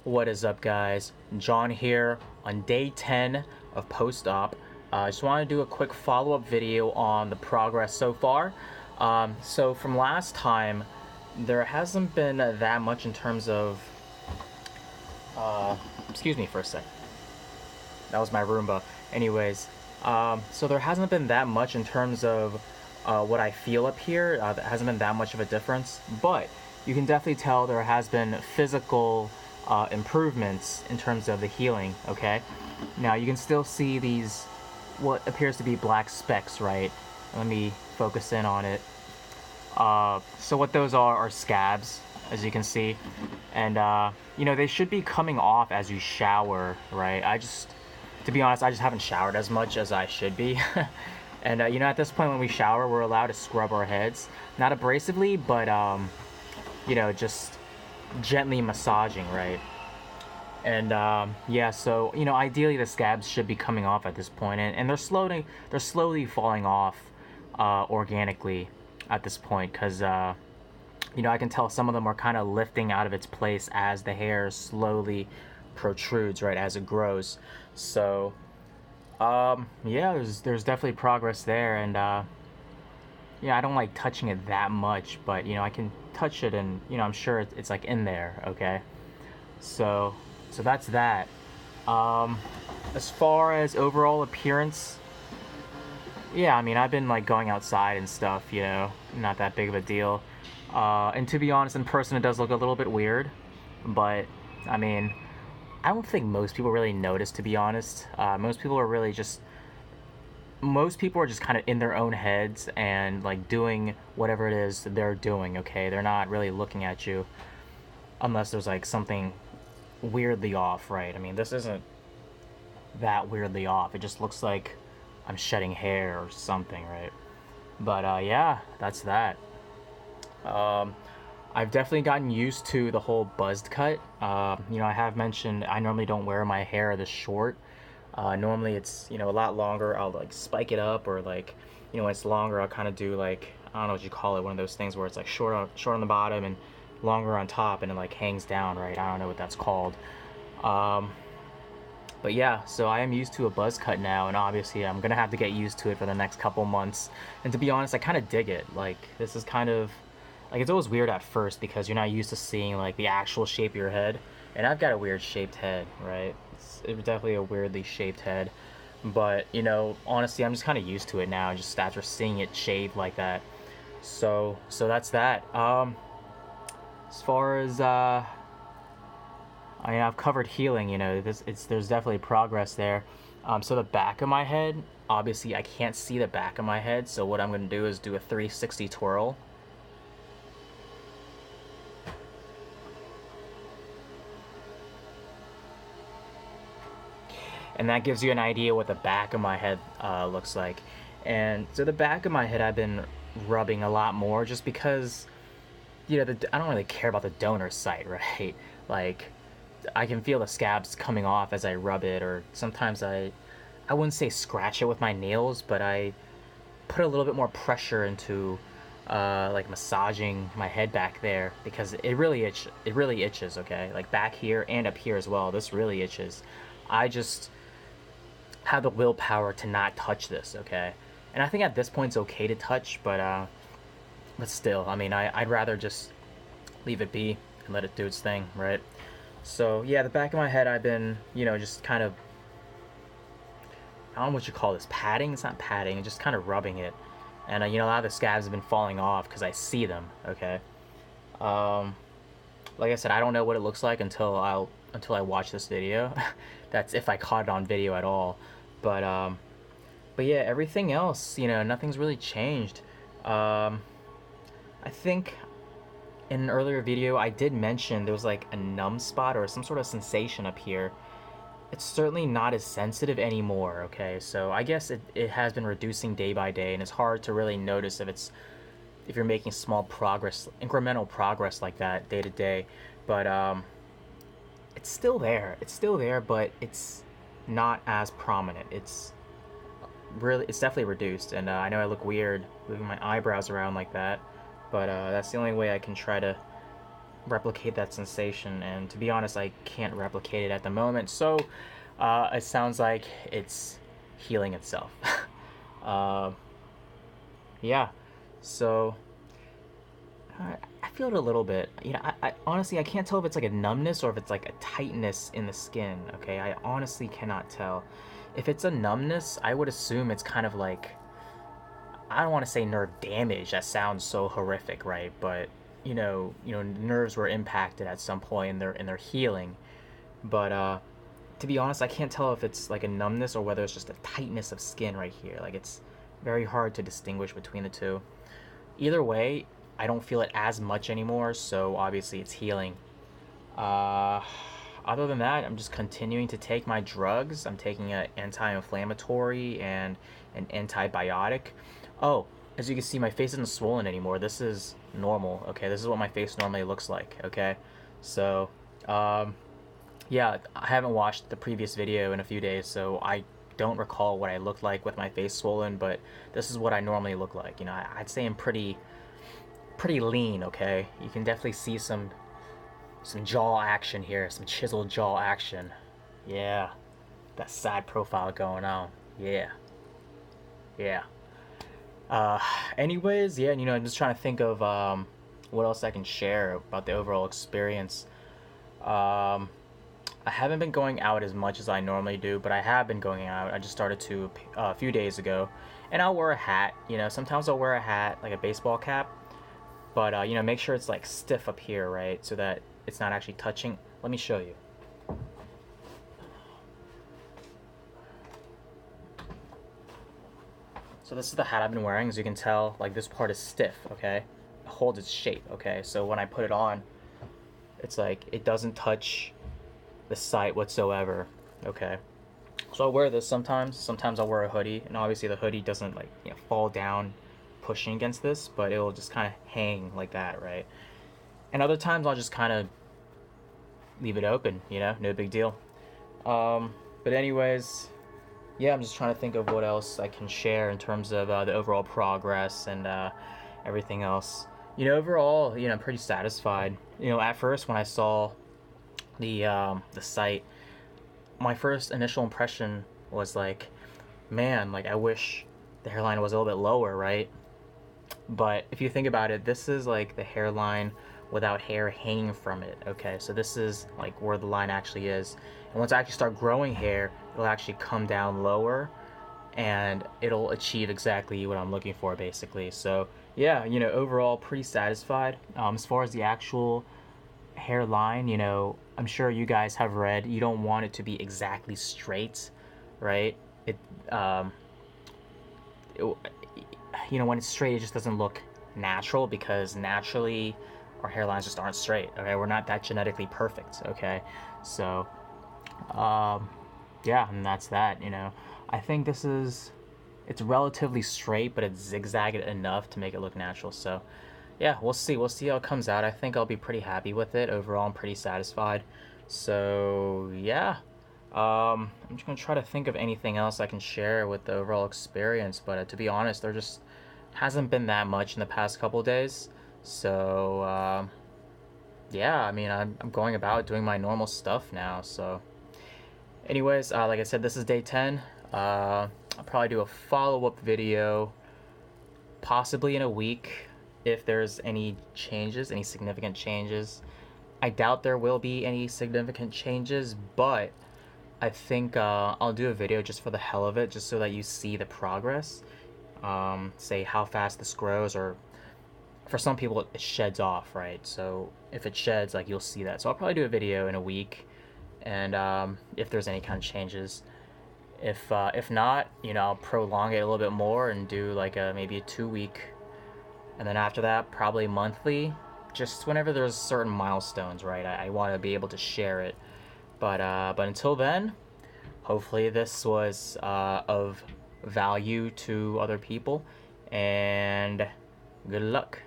What is up, guys? John here on day 10 of post-op. I just want to do a quick follow-up video on the progress so far. So from last time, there hasn't been that much in terms of... excuse me for a sec. That was my Roomba. Anyways, so there hasn't been that much in terms of what I feel up here. There hasn't been that much of a difference, but you can definitely tell there has been physical improvements in terms of the healing, okay? Now, you can still see these, what appears to be black specks, right? Let me focus in on it. So what those are scabs, as you can see. And, you know, they should be coming off as you shower, right? To be honest, I just haven't showered as much as I should be. And, you know, at this point when we shower, we're allowed to scrub our heads. Not abrasively, but, you know, just gently massaging, right? And, yeah, so, you know, ideally the scabs should be coming off at this point. And they're slowly falling off organically at this point. Because, you know, I can tell some of them are kind of lifting out of its place as the hair slowly protrudes, right, as it grows. So, yeah, there's definitely progress there, and yeah, I don't like touching it that much, but you know, I can touch it, and you know, I'm sure it's like in there, okay? So, so that's that. Um, as far as overall appearance, yeah, I mean, I've been like going outside and stuff, you know, not that big of a deal. And to be honest, in person, it does look a little bit weird, but I mean, I don't think most people really notice, to be honest. Most people are just kind of in their own heads and like doing whatever it is they're doing, okay? They're not really looking at you unless there's like something weirdly off, right? I mean, this isn't that weirdly off. It just looks like I'm shedding hair or something, right? But yeah, that's that. Um, I've definitely gotten used to the whole buzzed cut. You know, I have mentioned I normally don't wear my hair this short. Normally it's, you know, a lot longer. I'll like spike it up, or like, you know, when it's longer, I'll kind of do like, I don't know what you call it, one of those things where it's like short on the bottom and longer on top, and it like hangs down, right? I don't know what that's called. Um, but yeah, so I am used to a buzz cut now, and obviously I'm gonna have to get used to it for the next couple months. And to be honest, I kind of dig it. Like, this is kind of like, it's always weird at first because you're not used to seeing like the actual shape of your head. And I've got a weird shaped head, right? It's definitely a weirdly shaped head. But, you know, honestly, I'm just kind of used to it now, just after seeing it shaved like that. So that's that. As far as I mean, I've covered healing. You know, there's definitely progress there. So the back of my head, obviously, I can't see the back of my head. So what I'm gonna do is do a 360 twirl. And that gives you an idea what the back of my head looks like. And so the back of my head, I've been rubbing a lot more, just because, you know, I don't really care about the donor site, right? Like, I can feel the scabs coming off as I rub it, or sometimes I wouldn't say scratch it with my nails, but I put a little bit more pressure into like massaging my head back there, because it really itches, okay? Like back here and up here as well. This really itches. I just have the willpower to not touch this, okay? And I think at this point it's okay to touch, but still, I mean, I'd rather just leave it be and let it do its thing, right? So yeah, the back of my head, I've been, you know, just kind of, I don't know what you call this, padding? It's not padding, just kind of rubbing it. And you know, a lot of the scabs have been falling off because I see them, okay? Um, like I said, I don't know what it looks like until I watch this video. That's if I caught it on video at all. But but yeah, everything else, you know, nothing's really changed. Um, I think in an earlier video I did mention there was like a numb spot or some sort of sensation up here. It's certainly not as sensitive anymore, okay? So I guess it has been reducing day by day, and it's hard to really notice if you're making small progress, incremental progress like that day to day. But it's still there. It's still there, but it's not as prominent. It's definitely reduced, and I know I look weird moving my eyebrows around like that, but that's the only way I can try to replicate that sensation, and to be honest, I can't replicate it at the moment. So it sounds like it's healing itself. uh, yeah. So I feel it a little bit. I honestly I can't tell if it's like a numbness or if it's like a tightness in the skin. Okay, I honestly cannot tell. If it's a numbness, I would assume it's kind of like, I don't want to say nerve damage. That sounds so horrific, right? But nerves were impacted at some point in their healing. But to be honest, I can't tell if it's like a numbness or whether it's just a tightness of skin right here. Like, it's very hard to distinguish between the two. Either way, I don't feel it as much anymore, so obviously it's healing. Uh, Other than that, I'm just continuing to take my drugs. I'm taking an anti-inflammatory and an antibiotic. Oh, as you can see, my face isn't swollen anymore. This is normal, okay? This is what my face normally looks like, okay? So, um, yeah, I haven't watched the previous video in a few days, so I don't recall what I looked like with my face swollen, but this is what I normally look like. I'd say I'm pretty lean, okay? You can definitely see some jaw action here, some chiseled jaw action. Yeah, that side profile going on. Yeah, yeah. Uh, Anyways, yeah, I'm just trying to think of what else I can share about the overall experience. Um, I haven't been going out as much as I normally do, but I have been going out. I just started to a few days ago, and I'll wear a hat. Sometimes I'll wear a hat, like a baseball cap, but make sure it's like stiff up here, right, so that it's not actually touching. Let me show you. So this is the hat I've been wearing. As you can tell, like, this part is stiff, okay? It holds its shape, okay? So when I put it on, it's like it doesn't touch the site whatsoever, okay? So I wear this sometimes. Sometimes I'll wear a hoodie, and obviously the hoodie doesn't like fall down pushing against this, but it'll just kind of hang like that, right? And other times I'll just kind of leave it open, no big deal. But anyways, yeah, I'm just trying to think of what else I can share in terms of the overall progress and everything else. Overall, I'm pretty satisfied. At first when I saw the site, my first initial impression was like, man, like, I wish the hairline was a little bit lower, right? But if you think about it, this is like the hairline without hair hanging from it, okay? So this is like where the line actually is. And once I actually start growing hair, it'll actually come down lower and it'll achieve exactly what I'm looking for, basically. So yeah, overall pretty satisfied. As far as the actual hairline, I'm sure you guys have read, you don't want it to be exactly straight, right? It, um, it when it's straight, it just doesn't look natural, because naturally our hairlines just aren't straight, okay? We're not that genetically perfect, okay? So, yeah, and that's that. I think it's relatively straight, but it's zigzagged enough to make it look natural. So yeah, we'll see how it comes out. I think I'll be pretty happy with it. Overall, I'm pretty satisfied. So yeah, I'm just gonna try to think of anything else I can share with the overall experience, but to be honest, there just hasn't been that much in the past couple of days. So yeah, I mean, I'm going about doing my normal stuff now. So anyways, like I said, this is day 10. I'll probably do a follow-up video possibly in a week if there's any changes, any significant changes. I doubt there will be any significant changes, but I think I'll do a video just for the hell of it, just so that you see the progress. Say how fast this grows, or for some people it sheds off, right? So if it sheds, like, you'll see that. So I'll probably do a video in a week, and if there's any kind of changes. If not, I'll prolong it a little bit more and do like maybe a 2 week, and then after that probably monthly, just whenever there's certain milestones, right? I want to be able to share it, but until then, hopefully this was of value to other people, and good luck.